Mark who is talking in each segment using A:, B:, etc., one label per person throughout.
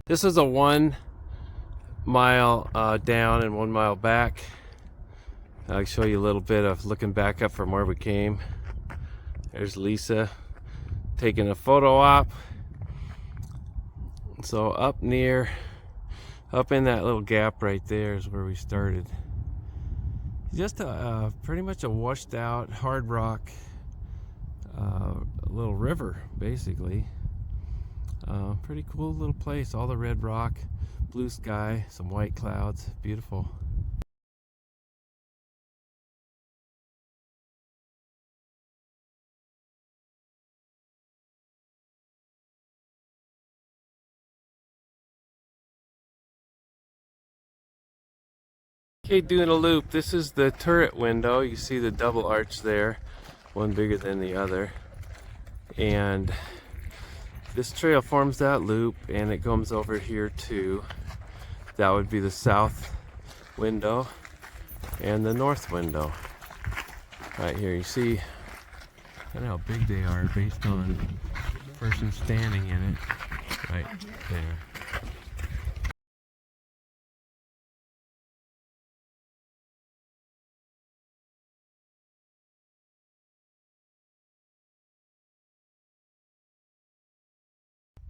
A: This is a 1 mile down and 1 mile back. I'll show you a little bit of looking back up from where we came. There's Lisa taking a photo op. So up in that little gap right there is where we started. Just pretty much a washed out hard rock little river basically. Pretty cool little place. All the red rock, blue sky, some white clouds, beautiful. Okay, doing a loop. This is the turret window. You see the double arch there, one bigger than the other. And this trail forms that loop and it comes over here too. That would be the south window and the north window. Right here, you see kind of how big they are based on the person standing in it. Right there.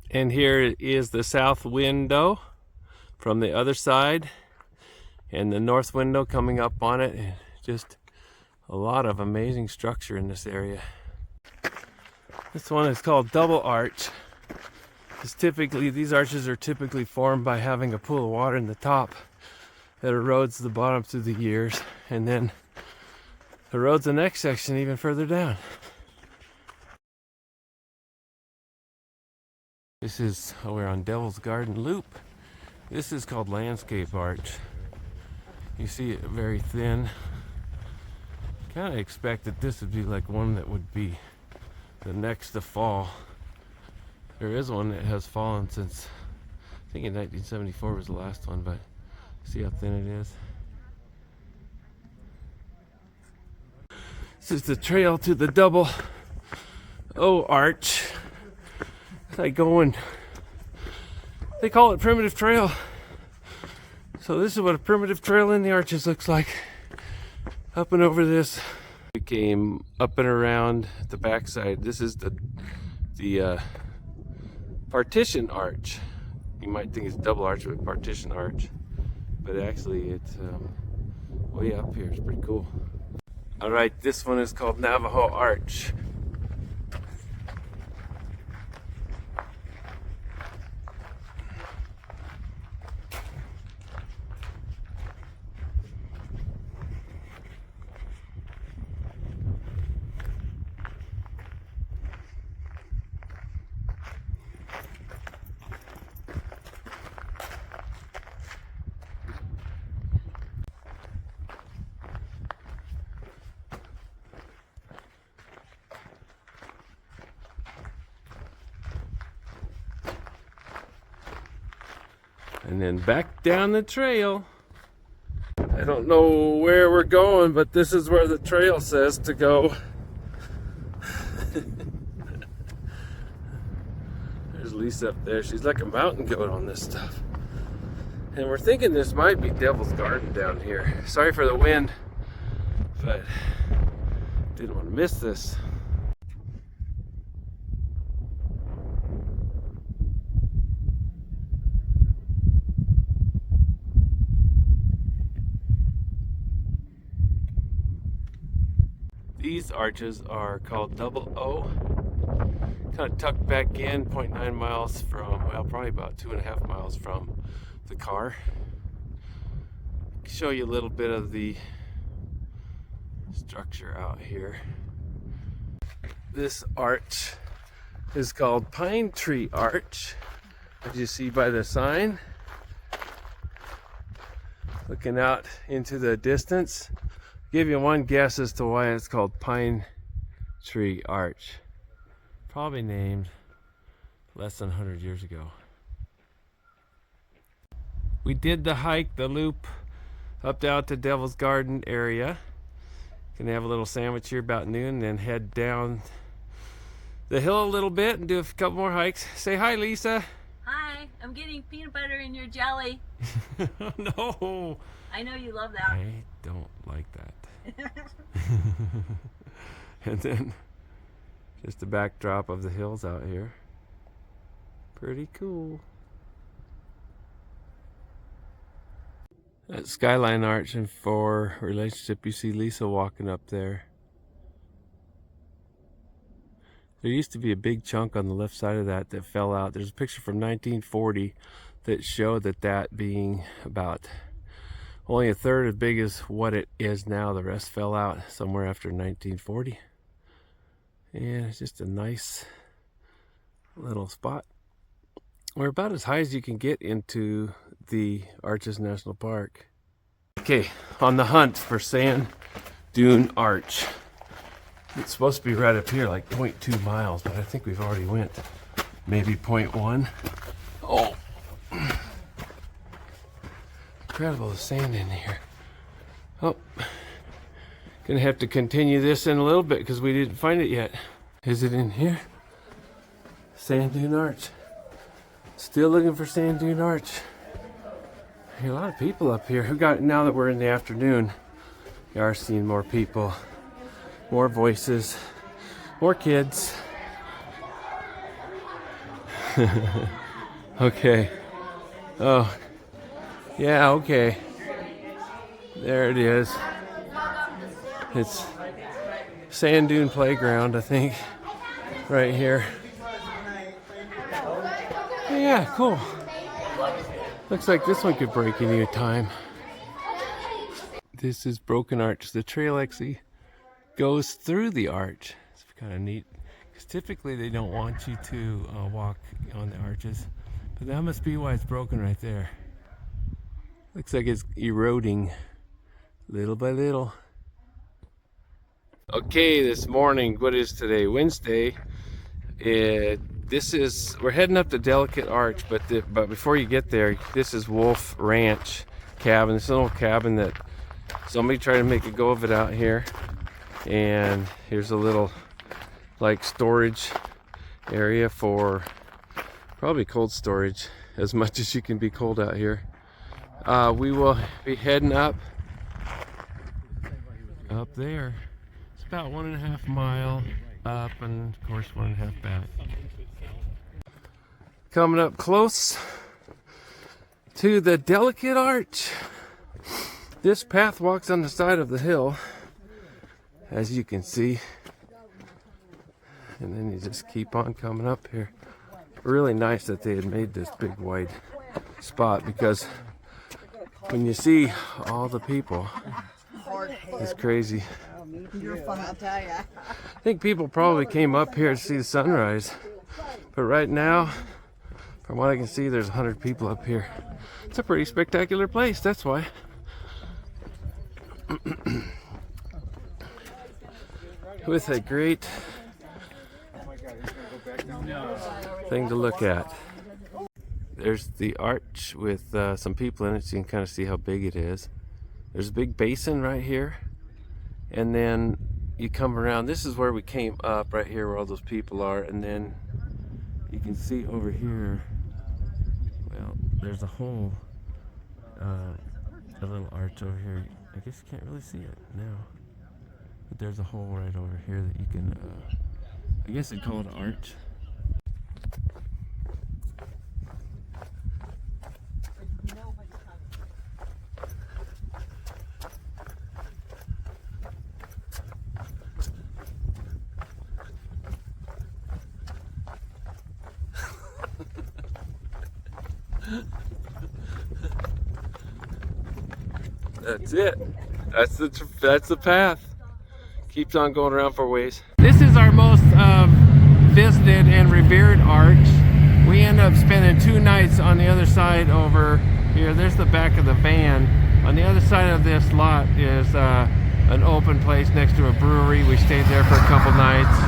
A: And here is the south window from the other side, and the north window coming up on it. Just a lot of amazing structure in this area. This one is called double arch. These arches are typically formed by having a pool of water in the top that erodes the bottom through the years, and then erodes the next section even further down. This is, we're on Devil's Garden Loop. This is called Landscape Arch. You see it very thin. Kind of expect that this would be like one that would be the next to fall. There is one that has fallen since, I think in 1974 was the last one, but see how thin it is? This is the trail to the double O arch. Like going, they call it primitive trail. So this is what a primitive trail in the arches looks like. Up and over this. We came up and around the backside. This is the partition arch. You might think it's double arch with partition arch, but actually it's way up here. It's pretty cool. All right, this one is called Navajo Arch. And then back down the trail. I don't know where we're going, but this is where the trail says to go. There's Lisa up there. She's like a mountain goat on this stuff. And we're thinking this might be Devil's Garden down here. Sorry for the wind, but didn't want to miss this. These arches are called double O. Kind of tucked back in 0.9 miles from, well, probably about 2.5 miles from the car. Show you a little bit of the structure out here. This arch is called Pine Tree Arch, as you see by the sign. Looking out into the distance. Give you one guess as to why it's called Pine Tree Arch. Probably named less than 100 years ago. We did the hike, the loop, up down to Devil's Garden area. Gonna have a little sandwich here about noon, then head down the hill a little bit and do a couple more hikes. Say hi, Lisa.
B: Hi, I'm getting peanut butter in your jelly.
A: No.
B: I know you love that.
A: I don't like that. And then just the backdrop of the hills out here. Pretty cool. That skyline arch and for relationship, you see Lisa walking up there. There used to be a big chunk on the left side of that fell out. There's a picture from 1940 that showed that being about only a third as big as what it is now. The rest fell out somewhere after 1940. And it's just a nice little spot. We're about as high as you can get into the Arches National Park. Okay, on the hunt for Sand Dune Arch. It's supposed to be right up here, like 0.2 miles, but I think we've already went maybe 0.1. Oh, incredible, the sand in here. Oh, gonna have to continue this in a little bit because we didn't find it yet. Is it in here? Sand Dune Arch. Still looking for Sand Dune Arch. There are a lot of people up here. Now that we're in the afternoon, you are seeing more people, more voices, more kids. Okay. Oh, yeah, okay. There it is. It's Sand Dune Playground, I think, right here. Yeah, cool. Looks like this one could break any time. This is Broken Arch. The trail actually goes through the arch. It's kind of neat. Because typically they don't want you to walk on the arches. But that must be why it's broken right there. Looks like it's eroding little by little. Okay, this morning, what is today? Wednesday. We're heading up to Delicate Arch, but before you get there, this is Wolf Ranch cabin. This little cabin that somebody tried to make a go of it out here. And here's a little like storage area for probably cold storage, as much as you can be cold out here. We will be heading up there. It's about 1.5 miles up and of course 1.5 back. Coming up close to the Delicate Arch. This path walks on the side of the hill, as you can see, and then you just keep on coming up here. Really nice that they had made this big wide spot, because when you see all the people, it's crazy. I think people probably came up here to see the sunrise, but right now, from what I can see, there's 100 people up here. It's a pretty spectacular place, that's why. With a great thing to look at. There's the arch with some people in it, so you can kind of see how big it is. There's a big basin right here, and then you come around. This is where we came up, right here where all those people are, and then you can see over here, well, there's a hole, a little arch over here. I guess you can't really see it now, but there's a hole right over here that you can, I guess they call it an arch. That's it. That's the path. Keeps on going around for ways. This is our most visited and revered arch. We end up spending 2 nights on the other side over here. There's the back of the van. On the other side of this lot is an open place next to a brewery. We stayed there for a couple nights.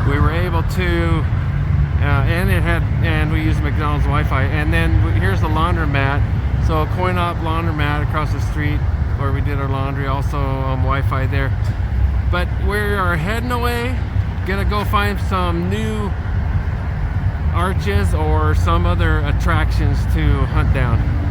A: We were able to, and we used McDonald's Wi-Fi. And then here's the laundromat. So a coin-op laundromat across the street where we did our laundry, also Wi-Fi there. But we are heading away, gonna go find some new arches or some other attractions to hunt down.